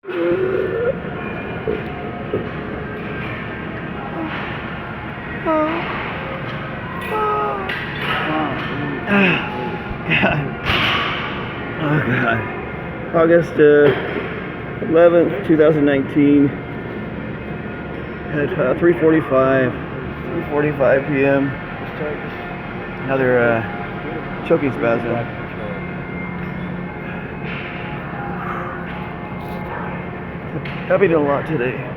Oh God. August 11th, 2019 at 3:45 p.m. Another choking spasm. Happy did a lot today.